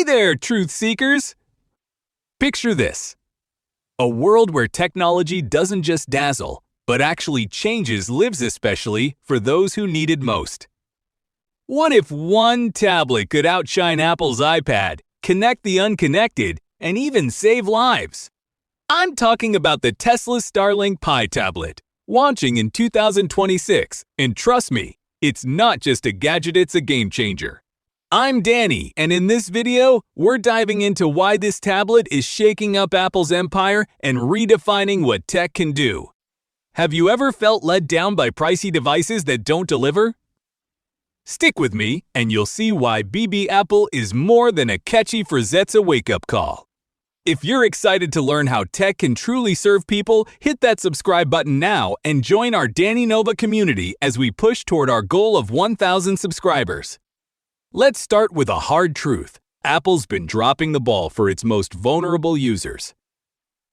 there, truth seekers! Picture this: a world where technology doesn't just dazzle, but actually changes lives, especially for those who need it most. What if one tablet could outshine Apple's iPad, connect the unconnected, and even save lives? I'm talking about the Tesla Starlink Pi tablet, launching in 2026, and trust me, it's not just a gadget, it's a game changer. I'm Danny, and in this video, we're diving into why this tablet is shaking up Apple's empire and redefining what tech can do. Have you ever felt let down by pricey devices that don't deliver? Stick with me, and you'll see why BB Apple is more than a catchy Frazetta wake-up call. If you're excited to learn how tech can truly serve people, hit that subscribe button now and join our Danny Nova community as we push toward our goal of 1,000 subscribers. Let's start with a hard truth. Apple's been dropping the ball for its most vulnerable users.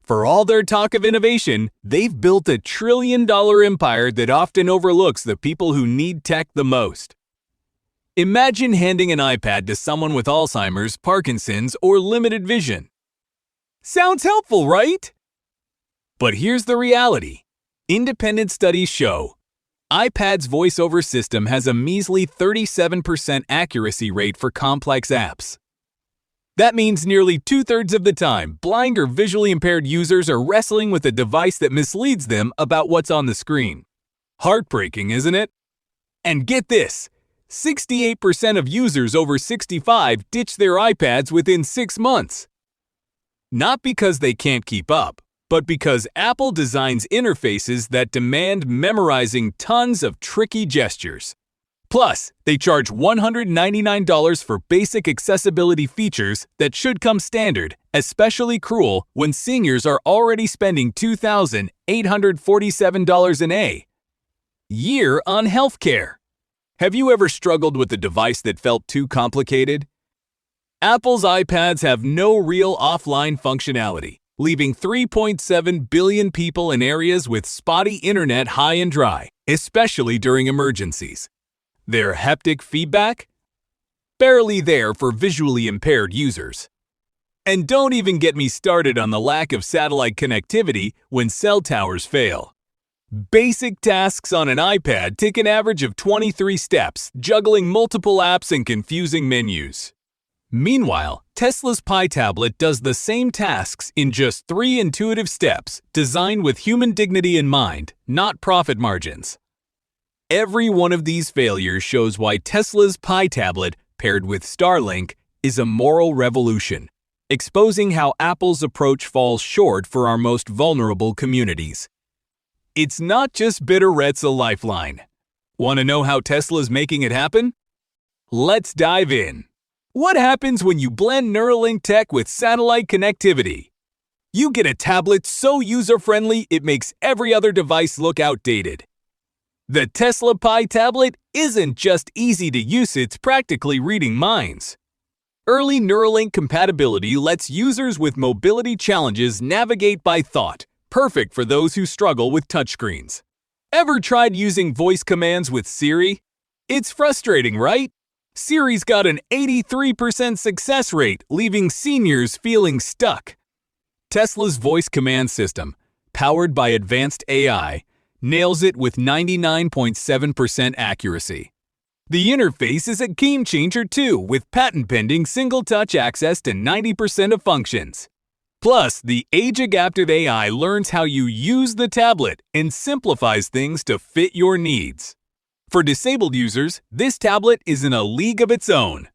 For all their talk of innovation, they've built a trillion-dollar empire that often overlooks the people who need tech the most. Imagine handing an iPad to someone with Alzheimer's, Parkinson's, or limited vision. Sounds helpful, right? But here's the reality. Independent studies show iPad's voice-over system has a measly 37% accuracy rate for complex apps. That means nearly two-thirds of the time, blind or visually impaired users are wrestling with a device that misleads them about what's on the screen. Heartbreaking, isn't it? And get this, 68% of users over 65 ditch their iPads within 6 months. Not because they can't keep up, but because Apple designs interfaces that demand memorizing tons of tricky gestures. Plus, they charge $199 for basic accessibility features that should come standard, especially cruel when seniors are already spending $2,847 a year on healthcare. Have you ever struggled with a device that felt too complicated? Apple's iPads have no real offline functionality, leaving 3.7 billion people in areas with spotty internet high and dry, especially during emergencies. Their haptic feedback? Barely there for visually impaired users. And don't even get me started on the lack of satellite connectivity when cell towers fail. Basic tasks on an iPad take an average of 23 steps, juggling multiple apps and confusing menus. Meanwhile, Tesla's Pi tablet does the same tasks in just 3 intuitive steps, designed with human dignity in mind, not profit margins. Every one of these failures shows why Tesla's Pi tablet, paired with Starlink, is a moral revolution, exposing how Apple's approach falls short for our most vulnerable communities. It's not just Bitterret's a lifeline. Want to know how Tesla's making it happen? Let's dive in. What happens when you blend Neuralink tech with satellite connectivity? You get a tablet so user-friendly it makes every other device look outdated. The Tesla Pi tablet isn't just easy to use, it's practically reading minds. Early Neuralink compatibility lets users with mobility challenges navigate by thought, perfect for those who struggle with touchscreens. Ever tried using voice commands with Siri? It's frustrating, right? Siri's got an 83% success rate, leaving seniors feeling stuck. Tesla's voice command system, powered by advanced AI, nails it with 99.7% accuracy. The interface is a game changer too, with patent-pending single-touch access to 90% of functions. Plus, the age-adaptive AI learns how you use the tablet and simplifies things to fit your needs. For disabled users, this tablet is in a league of its own.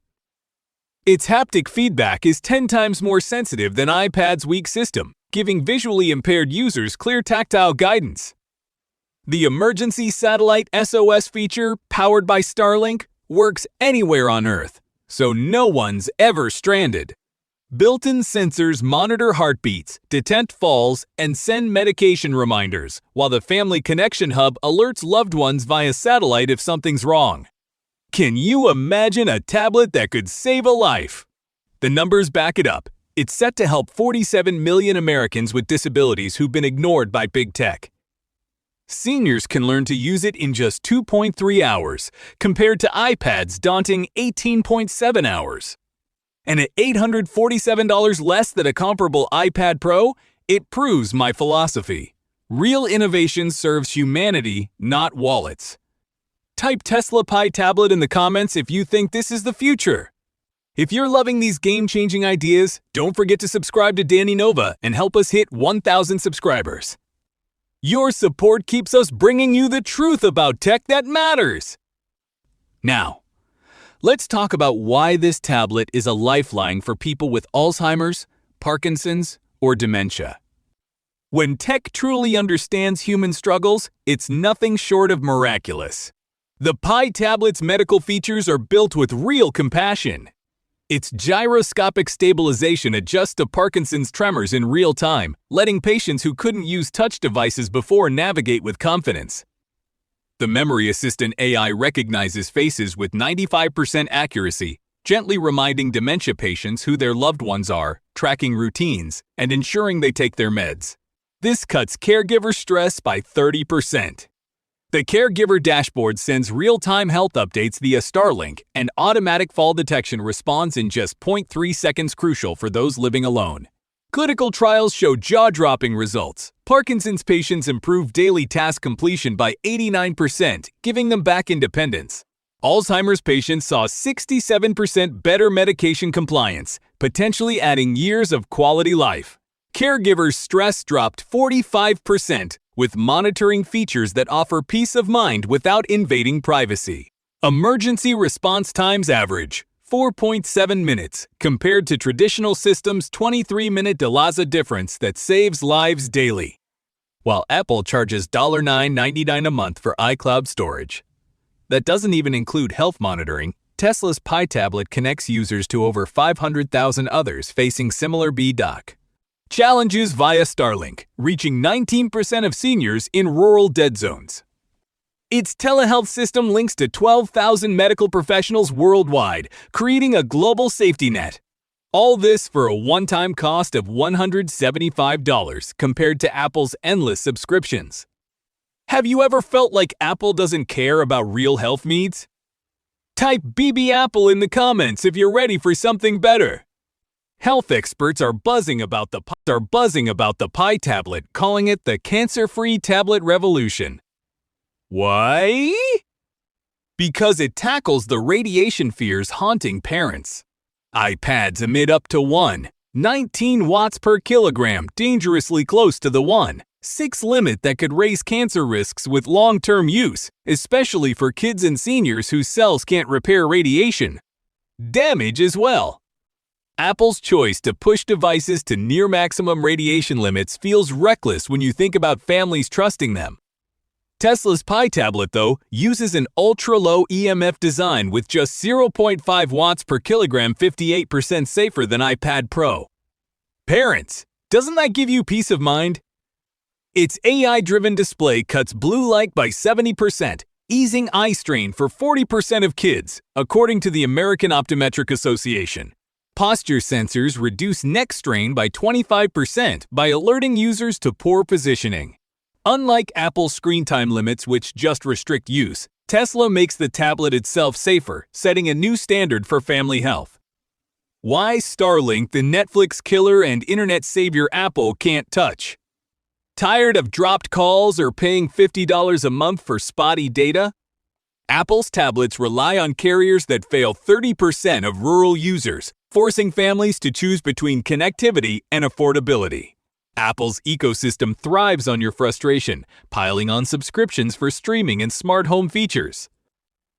Its haptic feedback is 10 times more sensitive than iPad's weak system, giving visually impaired users clear tactile guidance. The emergency satellite SOS feature, powered by Starlink, works anywhere on Earth, so no one's ever stranded. Built-in sensors monitor heartbeats, detect falls, and send medication reminders, while the Family Connection Hub alerts loved ones via satellite if something's wrong. Can you imagine a tablet that could save a life? The numbers back it up. It's set to help 47 million Americans with disabilities who've been ignored by big tech. Seniors can learn to use it in just 2.3 hours, compared to iPad's daunting 18.7 hours. And at $847 less than a comparable iPad Pro, it proves my philosophy. Real innovation serves humanity, not wallets. Type Tesla Pi tablet in the comments if you think this is the future. If you're loving these game-changing ideas, don't forget to subscribe to Danny Nova and help us hit 1,000 subscribers. Your support keeps us bringing you the truth about tech that matters. Now, let's talk about why this tablet is a lifeline for people with Alzheimer's, Parkinson's, or dementia. When tech truly understands human struggles, it's nothing short of miraculous. The Pi tablet's medical features are built with real compassion. Its gyroscopic stabilization adjusts to Parkinson's tremors in real time, letting patients who couldn't use touch devices before navigate with confidence. The memory assistant AI recognizes faces with 95% accuracy, gently reminding dementia patients who their loved ones are, tracking routines, and ensuring they take their meds. This cuts caregiver stress by 30%. The caregiver dashboard sends real-time health updates via Starlink, and automatic fall detection responds in just 0.3 seconds, crucial for those living alone. Clinical trials show jaw-dropping results. Parkinson's patients improved daily task completion by 89%, giving them back independence. Alzheimer's patients saw 67% better medication compliance, potentially adding years of quality life. Caregivers' stress dropped 45%, with monitoring features that offer peace of mind without invading privacy. Emergency response times average 4.7 minutes, compared to traditional systems' 23-minute Delaza difference that saves lives daily. While Apple charges $9.99 a month for iCloud storage. That doesn't even include health monitoring. Tesla's Pi tablet connects users to over 500,000 others facing similar BDoc. Challenges via Starlink, reaching 19% of seniors in rural dead zones. Its telehealth system links to 12,000 medical professionals worldwide, creating a global safety net. All this for a one-time cost of $175 compared to Apple's endless subscriptions. Have you ever felt like Apple doesn't care about real health needs? Type BB Apple in the comments if you're ready for something better. Health experts are buzzing about the Pi tablet, calling it the cancer-free tablet revolution. Why? Because it tackles the radiation fears haunting parents. iPads emit up to 19 watts per kilogram, dangerously close to the 1.6 limit that could raise cancer risks with long-term use, especially for kids and seniors whose cells can't repair radiation damage as well. Apple's choice to push devices to near maximum radiation limits feels reckless when you think about families trusting them. Tesla's Pi tablet, though, uses an ultra-low EMF design with just 0.5 watts per kilogram, 58% safer than iPad Pro. Parents, doesn't that give you peace of mind? Its AI-driven display cuts blue light by 70%, easing eye strain for 40% of kids, according to the American Optometric Association. Posture sensors reduce neck strain by 25% by alerting users to poor positioning. Unlike Apple's screen time limits, which just restrict use, Tesla makes the tablet itself safer, setting a new standard for family health. Why Starlink, the Netflix killer and internet savior Apple can't touch? Tired of dropped calls or paying $50 a month for spotty data? Apple's tablets rely on carriers that fail 30% of rural users, forcing families to choose between connectivity and affordability. Apple's ecosystem thrives on your frustration, piling on subscriptions for streaming and smart home features.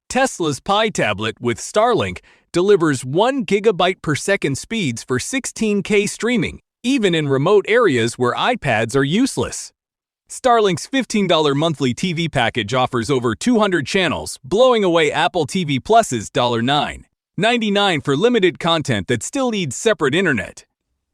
Tesla's Pi tablet with Starlink delivers 1 gigabyte per second speeds for 16K streaming, even in remote areas where iPads are useless. Starlink's $15 monthly TV package offers over 200 channels, blowing away Apple TV Plus's $9.99 for limited content that still needs separate internet.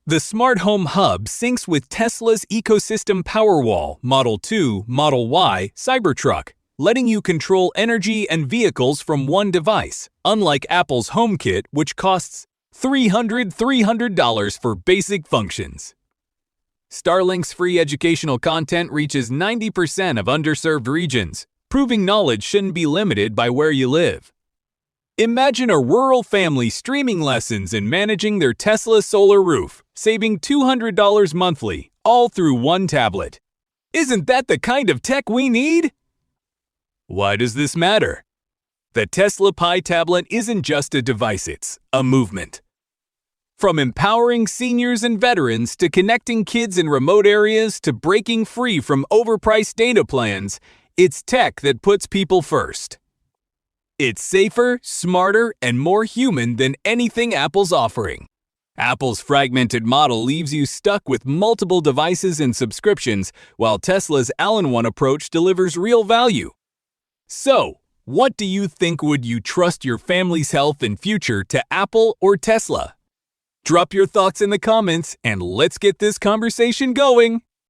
The Smart Home Hub syncs with Tesla's ecosystem Powerwall, Model 2, Model Y, Cybertruck, letting you control energy and vehicles from one device, unlike Apple's HomeKit, which costs $300 for basic functions. Starlink's free educational content reaches 90% of underserved regions, proving knowledge shouldn't be limited by where you live. Imagine a rural family streaming lessons and managing their Tesla solar roof, saving $200 monthly, all through one tablet. Isn't that the kind of tech we need? Why does this matter? The Tesla Pi tablet isn't just a device, it's a movement. From empowering seniors and veterans to connecting kids in remote areas to breaking free from overpriced data plans, it's tech that puts people first. It's safer, smarter, and more human than anything Apple's offering. Apple's fragmented model leaves you stuck with multiple devices and subscriptions, while Tesla's all-in-one approach delivers real value. So, what do you think? Would you trust your family's health and future to Apple or Tesla? Drop your thoughts in the comments and let's get this conversation going.